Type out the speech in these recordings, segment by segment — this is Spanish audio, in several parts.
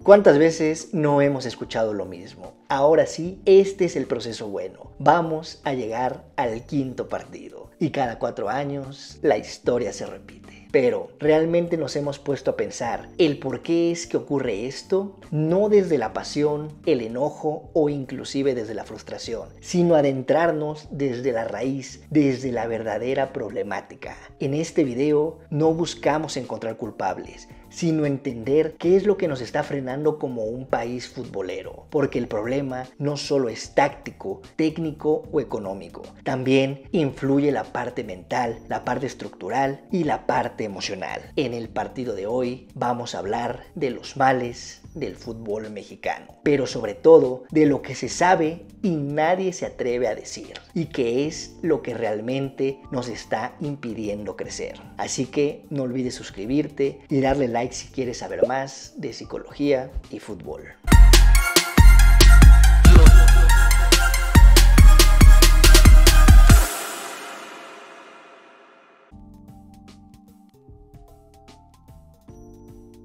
¿Cuántas veces no hemos escuchado lo mismo? Ahora sí, este es el proceso bueno. Vamos a llegar al quinto partido. Y cada 4 años, la historia se repite. Pero, ¿realmente nos hemos puesto a pensar el por qué es que ocurre esto? No desde la pasión, el enojo o inclusive desde la frustración, sino adentrarnos desde la raíz, desde la verdadera problemática. En este video no buscamos encontrar culpables, sino entender qué es lo que nos está frenando como un país futbolero, porque el problema no solo es táctico, técnico o económico, también influye la parte mental, la parte estructural y la parte emocional. En el partido de hoy vamos a hablar de los males del fútbol mexicano, pero sobre todo de lo que se sabe y nadie se atreve a decir, y que es lo que realmente nos está impidiendo crecer. Así que no olvides suscribirte y darle like si quieres saber más de psicología y fútbol.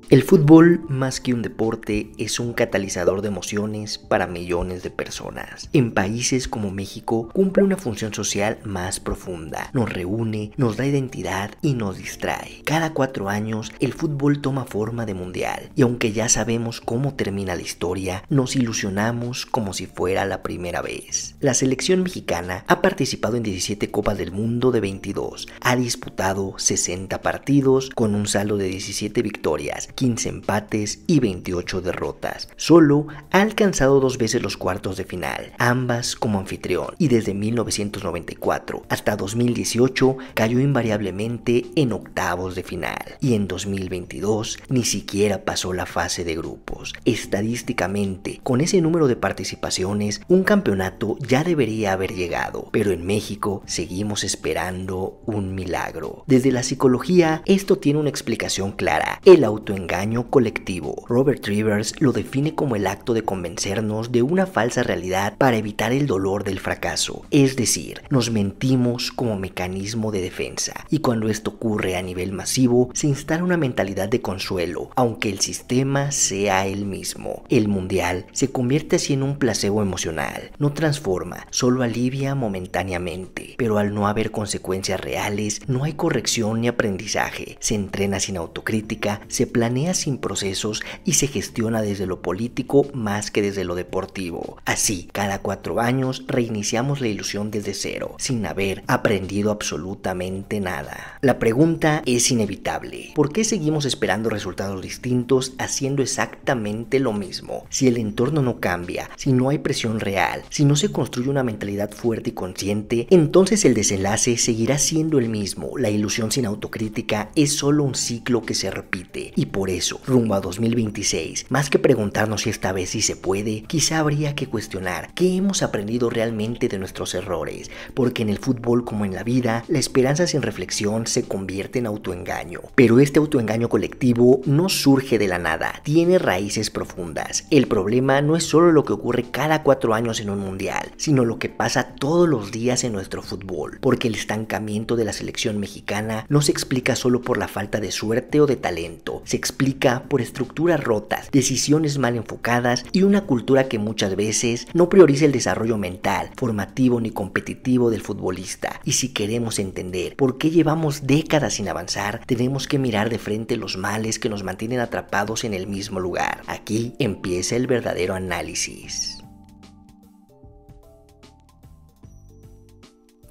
El fútbol, más que un deporte, es un catalizador de emociones para millones de personas. En países como México, cumple una función social más profunda. Nos reúne, nos da identidad y nos distrae. Cada 4 años, el fútbol toma forma de mundial. Y aunque ya sabemos cómo termina la historia, nos ilusionamos como si fuera la primera vez. La selección mexicana ha participado en 17 Copas del Mundo de 22. Ha disputado 60 partidos con un saldo de 17 victorias, 15 empates y 28 derrotas. Solo ha alcanzado 2 veces los cuartos de final, ambas como anfitrión, y desde 1994 hasta 2018 cayó invariablemente en octavos de final, y en 2022 ni siquiera pasó la fase de grupos. Estadísticamente, con ese número de participaciones, un campeonato ya debería haber llegado, pero en México seguimos esperando un milagro. Desde la psicología, esto tiene una explicación clara: el autoengaño colectivo. Robert Rivers lo define como el acto de convencernos de una falsa realidad para evitar el dolor del fracaso. Es decir, nos mentimos como mecanismo de defensa, y cuando esto ocurre a nivel masivo, se instala una mentalidad de consuelo, aunque el sistema sea el mismo. El mundial se convierte así en un placebo emocional. No transforma, solo alivia momentáneamente, pero al no haber consecuencias reales, no hay corrección ni aprendizaje. Se entrena sin autocrítica, se planea sin procesos y se gestiona desde lo político más que desde lo deportivo. Así, cada 4 años reiniciamos la ilusión desde cero, sin haber aprendido absolutamente nada. La pregunta es inevitable: ¿por qué seguimos esperando resultados distintos haciendo exactamente lo mismo? Si el entorno no cambia, si no hay presión real, si no se construye una mentalidad fuerte y consciente, entonces el desenlace seguirá siendo el mismo. La ilusión sin autocrítica es solo un ciclo que se repite, y por eso, rumbo a 2026, más que preguntarnos si esta vez sí se puede, quizá habría que cuestionar qué hemos aprendido realmente de nuestros errores, porque en el fútbol, como en la vida, la esperanza sin reflexión se convierte en autoengaño. Pero este autoengaño colectivo no surge de la nada, tiene raíces profundas. El problema no es solo lo que ocurre cada 4 años en un mundial, sino lo que pasa todos los días en nuestro fútbol, porque el estancamiento de la selección mexicana no se explica solo por la falta de suerte o de talento, se explica por estructuras rotas, decisiones mal enfocadas y una cultura que muchas veces no prioriza el desarrollo mental, formativo ni competitivo del futbolista. Y si queremos entender por qué llevamos décadas sin avanzar, tenemos que mirar de frente los males que nos mantienen atrapados en el mismo lugar. Aquí empieza el verdadero análisis.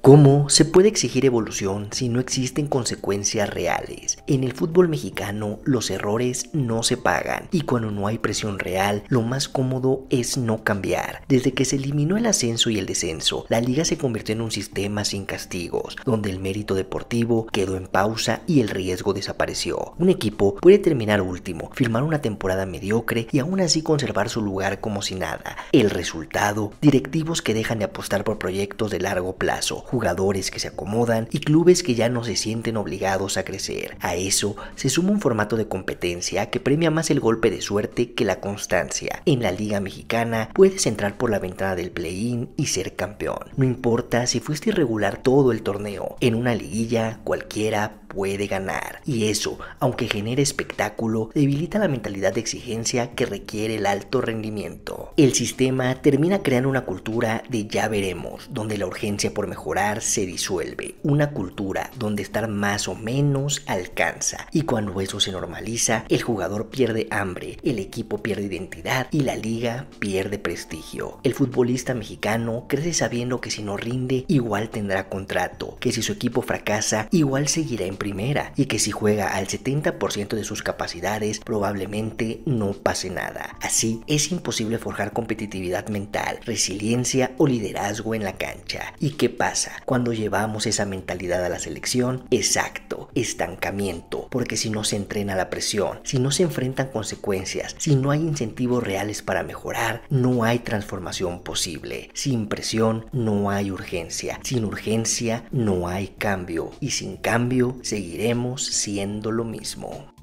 ¿Cómo se puede exigir evolución si no existen consecuencias reales? En el fútbol mexicano, los errores no se pagan, y cuando no hay presión real, lo más cómodo es no cambiar. Desde que se eliminó el ascenso y el descenso, la liga se convirtió en un sistema sin castigos, donde el mérito deportivo quedó en pausa y el riesgo desapareció. Un equipo puede terminar último, firmar una temporada mediocre y aún así conservar su lugar como si nada. El resultado: directivos que dejan de apostar por proyectos de largo plazo, jugadores que se acomodan y clubes que ya no se sienten obligados a crecer. A eso se suma un formato de competencia que premia más el golpe de suerte que la constancia. En la Liga Mexicana puedes entrar por la ventana del play-in y ser campeón. No importa si fuiste irregular todo el torneo. En una liguilla cualquiera puede ganar. Y eso, aunque genere espectáculo, debilita la mentalidad de exigencia que requiere el alto rendimiento. El sistema termina creando una cultura de ya veremos, donde la urgencia por mejorar se disuelve. Una cultura donde estar más o menos alcanza. Y cuando eso se normaliza, el jugador pierde hambre, el equipo pierde identidad y la liga pierde prestigio. El futbolista mexicano crece sabiendo que si no rinde, igual tendrá contrato, que si su equipo fracasa, igual seguirá en primera y que si juega al 70% de sus capacidades, probablemente no pase nada. Así, es imposible forjar competitividad mental, resiliencia o liderazgo en la cancha. ¿Y qué pasa cuando llevamos esa mentalidad a la selección? Exacto, estancamiento, porque si no se entrena la presión, si no se enfrentan consecuencias, si no hay incentivos reales para mejorar, no hay transformación posible. Sin presión no hay urgencia, sin urgencia no hay cambio y sin cambio seguiremos siendo lo mismo.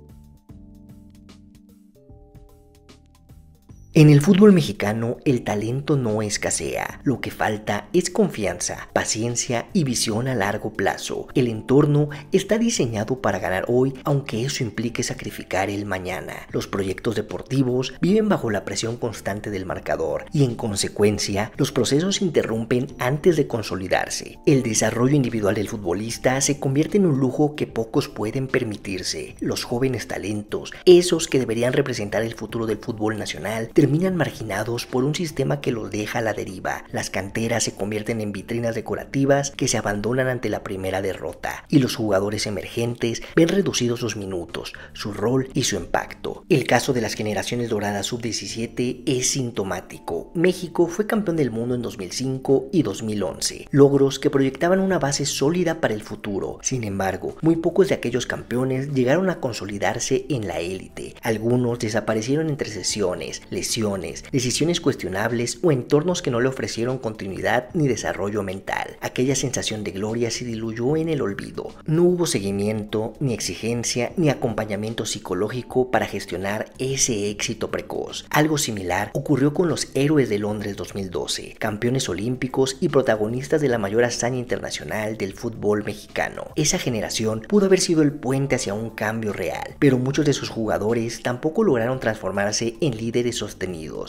En el fútbol mexicano, el talento no escasea. Lo que falta es confianza, paciencia y visión a largo plazo. El entorno está diseñado para ganar hoy, aunque eso implique sacrificar el mañana. Los proyectos deportivos viven bajo la presión constante del marcador y, en consecuencia, los procesos se interrumpen antes de consolidarse. El desarrollo individual del futbolista se convierte en un lujo que pocos pueden permitirse. Los jóvenes talentos, esos que deberían representar el futuro del fútbol nacional, terminan marginados por un sistema que los deja a la deriva. Las canteras se convierten en vitrinas decorativas que se abandonan ante la primera derrota y los jugadores emergentes ven reducidos sus minutos, su rol y su impacto. El caso de las generaciones doradas sub-17 es sintomático. México fue campeón del mundo en 2005 y 2011, logros que proyectaban una base sólida para el futuro. Sin embargo, muy pocos de aquellos campeones llegaron a consolidarse en la élite. Algunos desaparecieron entre sesiones, lesiones, decisiones cuestionables o entornos que no le ofrecieron continuidad ni desarrollo mental. Aquella sensación de gloria se diluyó en el olvido. No hubo seguimiento, ni exigencia, ni acompañamiento psicológico para gestionar ese éxito precoz. Algo similar ocurrió con los héroes de Londres 2012, campeones olímpicos y protagonistas de la mayor hazaña internacional del fútbol mexicano. Esa generación pudo haber sido el puente hacia un cambio real, pero muchos de sus jugadores tampoco lograron transformarse en líderes sostenidos,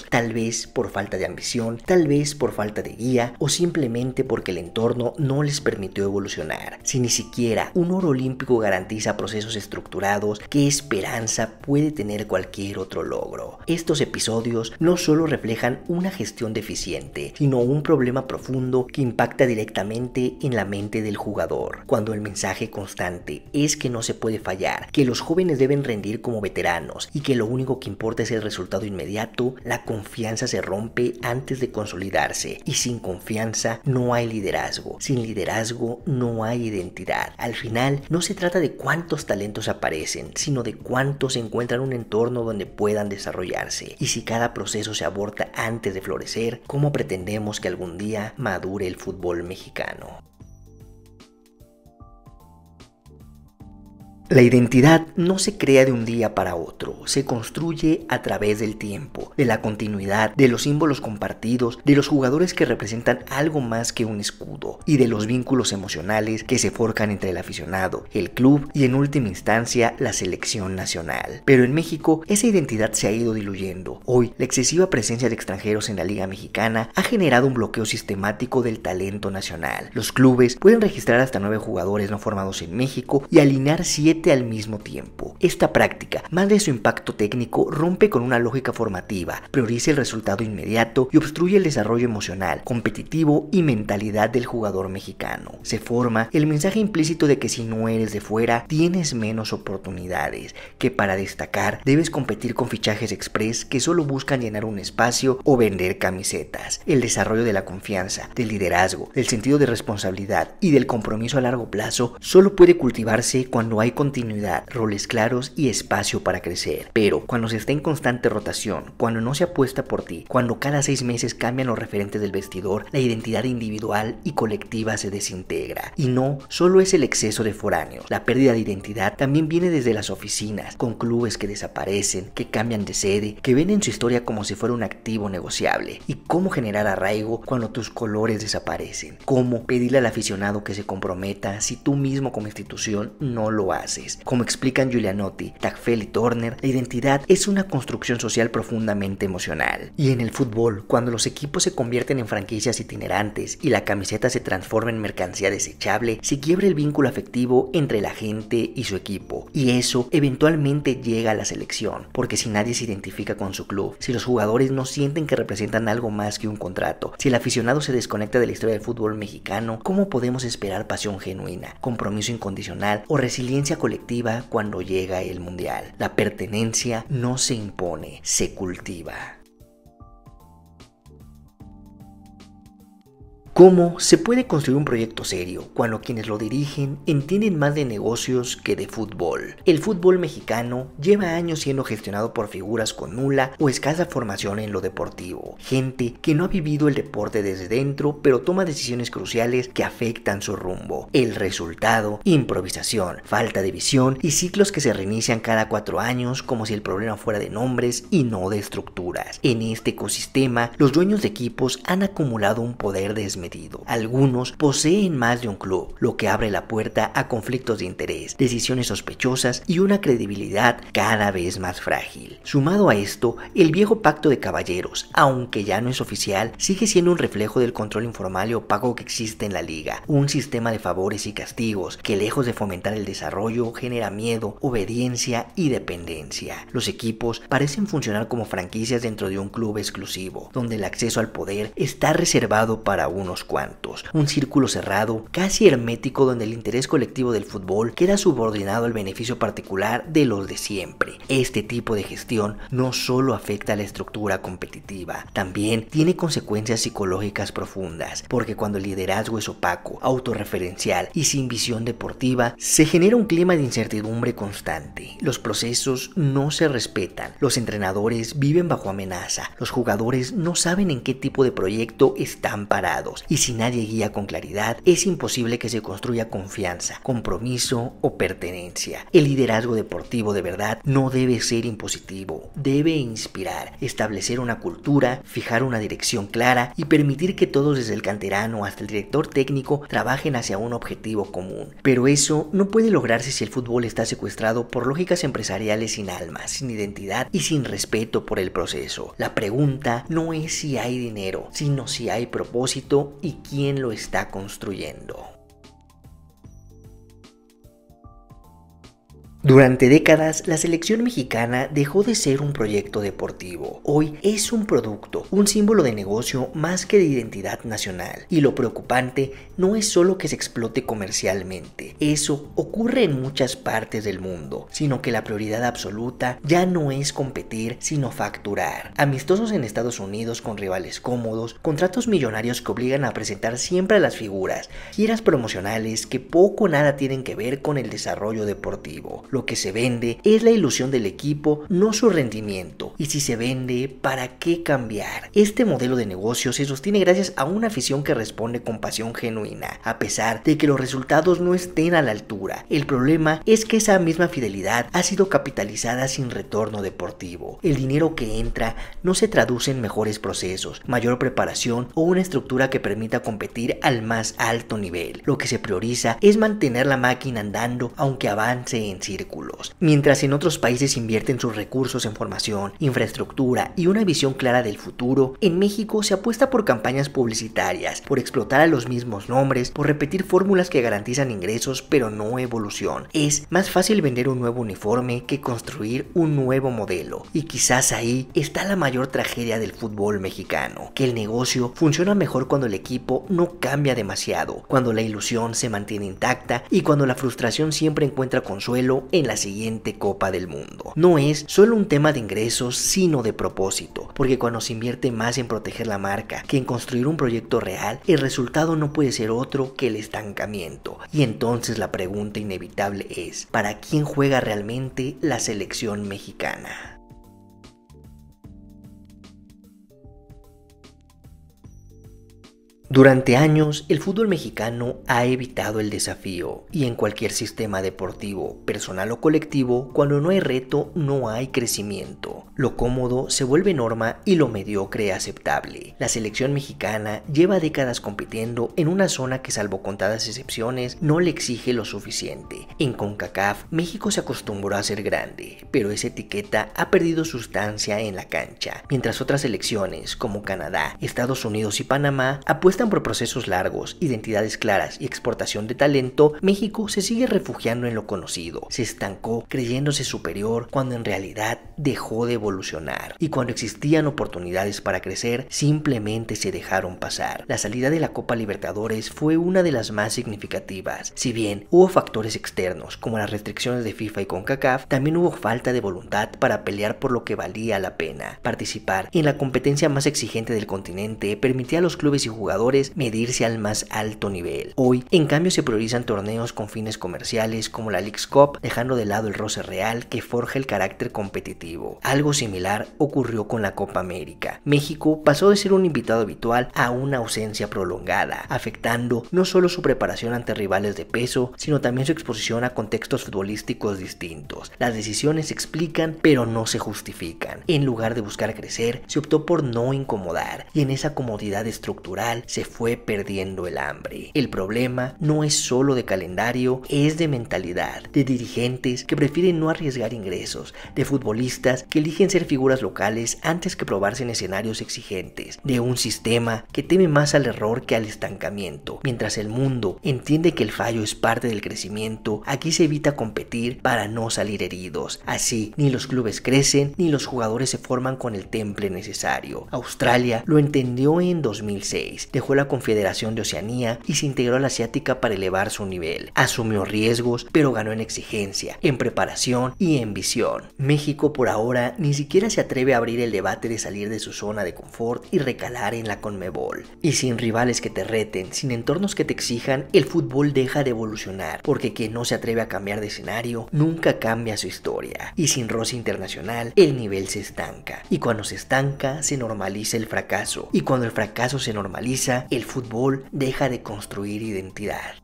tal vez por falta de ambición, tal vez por falta de guía o simplemente porque el entorno no les permitió evolucionar. Si ni siquiera un oro olímpico garantiza procesos estructurados, ¿qué esperanza puede tener cualquier otro logro? Estos episodios no solo reflejan una gestión deficiente, sino un problema profundo que impacta directamente en la mente del jugador. Cuando el mensaje constante es que no se puede fallar, que los jóvenes deben rendir como veteranos y que lo único que importa es el resultado inmediato, la confianza se rompe antes de consolidarse y sin confianza no hay liderazgo. Sin liderazgo no hay identidad. Al final no se trata de cuántos talentos aparecen, sino de cuántos encuentran un entorno donde puedan desarrollarse. Y si cada proceso se aborta antes de florecer, ¿cómo pretendemos que algún día madure el fútbol mexicano? La identidad no se crea de un día para otro, se construye a través del tiempo, de la continuidad, de los símbolos compartidos, de los jugadores que representan algo más que un escudo y de los vínculos emocionales que se forjan entre el aficionado, el club y en última instancia la selección nacional. Pero en México esa identidad se ha ido diluyendo. Hoy la excesiva presencia de extranjeros en la Liga Mexicana ha generado un bloqueo sistemático del talento nacional. Los clubes pueden registrar hasta 9 jugadores no formados en México y alinear 7 al mismo tiempo. Esta práctica, más de su impacto técnico, rompe con una lógica formativa, prioriza el resultado inmediato y obstruye el desarrollo emocional, competitivo y mentalidad del jugador mexicano. Se forma el mensaje implícito de que si no eres de fuera, tienes menos oportunidades, que para destacar debes competir con fichajes express que solo buscan llenar un espacio o vender camisetas. El desarrollo de la confianza, del liderazgo, del sentido de responsabilidad y del compromiso a largo plazo solo puede cultivarse cuando hay condiciones continuidad, roles claros y espacio para crecer. Pero cuando se está en constante rotación, cuando no se apuesta por ti, cuando cada 6 meses cambian los referentes del vestidor, la identidad individual y colectiva se desintegra. Y no solo es el exceso de foráneos, la pérdida de identidad también viene desde las oficinas, con clubes que desaparecen, que cambian de sede, que ven en su historia como si fuera un activo negociable. ¿Y cómo generar arraigo cuando tus colores desaparecen? ¿Cómo pedirle al aficionado que se comprometa si tú mismo como institución no lo haces? Como explican Giulianotti, Tagfel y Turner, la identidad es una construcción social profundamente emocional. Y en el fútbol, cuando los equipos se convierten en franquicias itinerantes y la camiseta se transforma en mercancía desechable, se quiebra el vínculo afectivo entre la gente y su equipo. Y eso eventualmente llega a la selección, porque si nadie se identifica con su club, si los jugadores no sienten que representan algo más que un contrato, si el aficionado se desconecta de la historia del fútbol mexicano, ¿cómo podemos esperar pasión genuina, compromiso incondicional o resiliencia colectiva cuando llega el mundial? La pertenencia no se impone, se cultiva. ¿Cómo se puede construir un proyecto serio cuando quienes lo dirigen entienden más de negocios que de fútbol? El fútbol mexicano lleva años siendo gestionado por figuras con nula o escasa formación en lo deportivo, gente que no ha vivido el deporte desde dentro pero toma decisiones cruciales que afectan su rumbo. El resultado: improvisación, falta de visión y ciclos que se reinician cada 4 años como si el problema fuera de nombres y no de estructuras. En este ecosistema, los dueños de equipos han acumulado un poder desmedido. Algunos poseen más de un club, lo que abre la puerta a conflictos de interés, decisiones sospechosas y una credibilidad cada vez más frágil. Sumado a esto, el viejo pacto de caballeros, aunque ya no es oficial, sigue siendo un reflejo del control informal y opaco que existe en la liga, un sistema de favores y castigos que, lejos de fomentar el desarrollo, genera miedo, obediencia y dependencia. Los equipos parecen funcionar como franquicias dentro de un club exclusivo, donde el acceso al poder está reservado para unos cuantos, un círculo cerrado, casi hermético, donde el interés colectivo del fútbol queda subordinado al beneficio particular de los de siempre. Este tipo de gestión no solo afecta a la estructura competitiva, también tiene consecuencias psicológicas profundas, porque cuando el liderazgo es opaco, autorreferencial y sin visión deportiva, se genera un clima de incertidumbre constante. Los procesos no se respetan, los entrenadores viven bajo amenaza, los jugadores no saben en qué tipo de proyecto están parados, y si nadie guía con claridad, es imposible que se construya confianza, compromiso o pertenencia. El liderazgo deportivo de verdad no debe ser impositivo, debe inspirar, establecer una cultura, fijar una dirección clara y permitir que todos, desde el canterano hasta el director técnico, trabajen hacia un objetivo común. Pero eso no puede lograrse si el fútbol está secuestrado por lógicas empresariales sin alma, sin identidad y sin respeto por el proceso. La pregunta no es si hay dinero, sino si hay propósito y quién lo está construyendo. Durante décadas, la selección mexicana dejó de ser un proyecto deportivo. Hoy es un producto, un símbolo de negocio más que de identidad nacional. Y lo preocupante no es solo que se explote comercialmente. Eso ocurre en muchas partes del mundo, sino que la prioridad absoluta ya no es competir, sino facturar. Amistosos en Estados Unidos con rivales cómodos, contratos millonarios que obligan a presentar siempre a las figuras, giras promocionales que poco o nada tienen que ver con el desarrollo deportivo. Lo que se vende es la ilusión del equipo, no su rendimiento. Y si se vende, ¿para qué cambiar? Este modelo de negocio se sostiene gracias a una afición que responde con pasión genuina, a pesar de que los resultados no estén a la altura. El problema es que esa misma fidelidad ha sido capitalizada sin retorno deportivo. El dinero que entra no se traduce en mejores procesos, mayor preparación o una estructura que permita competir al más alto nivel. Lo que se prioriza es mantener la máquina andando, aunque avance en círculos. Mientras en otros países invierten sus recursos en formación, infraestructura y una visión clara del futuro, en México se apuesta por campañas publicitarias, por explotar a los mismos nombres, por repetir fórmulas que garantizan ingresos pero no evolución. Es más fácil vender un nuevo uniforme que construir un nuevo modelo, y quizás ahí está la mayor tragedia del fútbol mexicano, que el negocio funciona mejor cuando el equipo no cambia demasiado, cuando la ilusión se mantiene intacta y cuando la frustración siempre encuentra consuelo en la siguiente Copa del Mundo. No es solo un tema de ingresos, sino de propósito, porque cuando se invierte más en proteger la marca que en construir un proyecto real, el resultado no puede ser otro que el estancamiento. Y entonces la pregunta inevitable es, ¿para quién juega realmente la selección mexicana? Durante años, el fútbol mexicano ha evitado el desafío, y en cualquier sistema deportivo, personal o colectivo, cuando no hay reto, no hay crecimiento. Lo cómodo se vuelve norma y lo mediocre aceptable. La selección mexicana lleva décadas compitiendo en una zona que, salvo contadas excepciones, no le exige lo suficiente. En CONCACAF, México se acostumbró a ser grande, pero esa etiqueta ha perdido sustancia en la cancha, mientras otras selecciones como Canadá, Estados Unidos y Panamá apuestan por procesos largos, identidades claras y exportación de talento. México se sigue refugiando en lo conocido, se estancó creyéndose superior cuando en realidad dejó de evolucionar, y cuando existían oportunidades para crecer simplemente se dejaron pasar. La salida de la Copa Libertadores fue una de las más significativas. Si bien hubo factores externos como las restricciones de FIFA y CONCACAF, también hubo falta de voluntad para pelear por lo que valía la pena. Participar en la competencia más exigente del continente permitía a los clubes y jugadores medirse al más alto nivel. Hoy, en cambio, se priorizan torneos con fines comerciales como la Leagues Cup, dejando de lado el roce real que forja el carácter competitivo. Algo similar ocurrió con la Copa América. México pasó de ser un invitado habitual a una ausencia prolongada, afectando no solo su preparación ante rivales de peso, sino también su exposición a contextos futbolísticos distintos. Las decisiones se explican, pero no se justifican. En lugar de buscar crecer, se optó por no incomodar, y en esa comodidad estructural se fue perdiendo el hambre. El problema no es solo de calendario, es de mentalidad, de dirigentes que prefieren no arriesgar ingresos, de futbolistas que eligen ser figuras locales antes que probarse en escenarios exigentes, de un sistema que teme más al error que al estancamiento. Mientras el mundo entiende que el fallo es parte del crecimiento, aquí se evita competir para no salir heridos. Así, ni los clubes crecen, ni los jugadores se forman con el temple necesario. Australia lo entendió en 2006. Dejó la Confederación de Oceanía y se integró a la Asiática para elevar su nivel. Asumió riesgos, pero ganó en exigencia, en preparación y en visión. México por ahora ni siquiera se atreve a abrir el debate de salir de su zona de confort y recalar en la CONMEBOL. Y sin rivales que te reten, sin entornos que te exijan, el fútbol deja de evolucionar, porque quien no se atreve a cambiar de escenario nunca cambia su historia. Y sin roce internacional, el nivel se estanca. Y cuando se estanca, se normaliza el fracaso. Y cuando el fracaso se normaliza, el fútbol deja de construir identidad.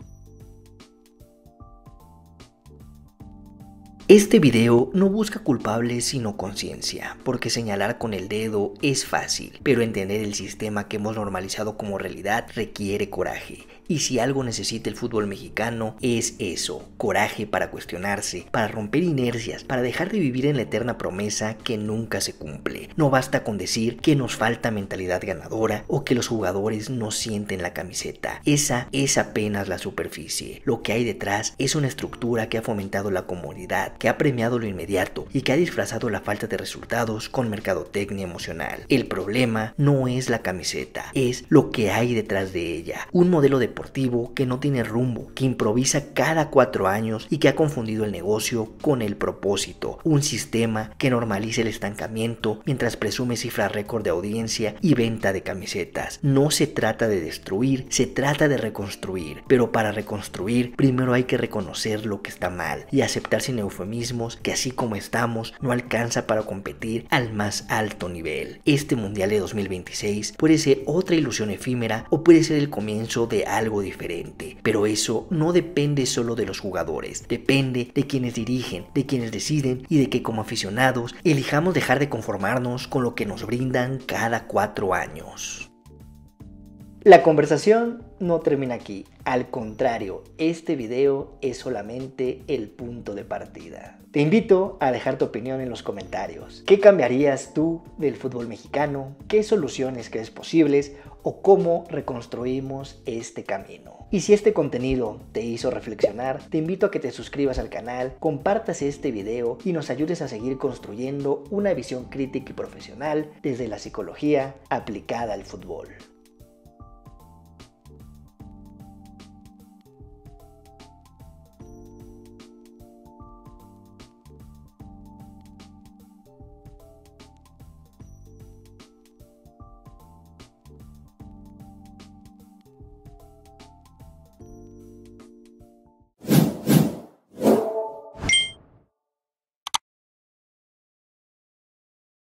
Este video no busca culpables sino conciencia, porque señalar con el dedo es fácil, pero entender el sistema que hemos normalizado como realidad requiere coraje. Y si algo necesita el fútbol mexicano es eso, coraje para cuestionarse, para romper inercias, para dejar de vivir en la eterna promesa que nunca se cumple. No basta con decir que nos falta mentalidad ganadora o que los jugadores no sienten la camiseta. Esa es apenas la superficie. Lo que hay detrás es una estructura que ha fomentado la comodidad, que ha premiado lo inmediato y que ha disfrazado la falta de resultados con mercadotecnia emocional. El problema no es la camiseta, es lo que hay detrás de ella. Un modelo deportivo que no tiene rumbo, que improvisa cada 4 años y que ha confundido el negocio con el propósito. Un sistema que normaliza el estancamiento mientras presume cifras récord de audiencia y venta de camisetas. No se trata de destruir, se trata de reconstruir. Pero para reconstruir, primero hay que reconocer lo que está mal y aceptar sin eufemismos que así como estamos, no alcanza para competir al más alto nivel. Este Mundial de 2026 puede ser otra ilusión efímera o puede ser el comienzo de algo diferente, pero eso no depende solo de los jugadores, depende de quienes dirigen, de quienes deciden y de que como aficionados elijamos dejar de conformarnos con lo que nos brindan cada 4 años. La conversación no termina aquí, al contrario, este video es solamente el punto de partida. Te invito a dejar tu opinión en los comentarios. ¿Qué cambiarías tú del fútbol mexicano? ¿Qué soluciones crees posibles? ¿O cómo reconstruimos este camino? Y si este contenido te hizo reflexionar, te invito a que te suscribas al canal, compartas este video y nos ayudes a seguir construyendo una visión crítica y profesional desde la psicología aplicada al fútbol.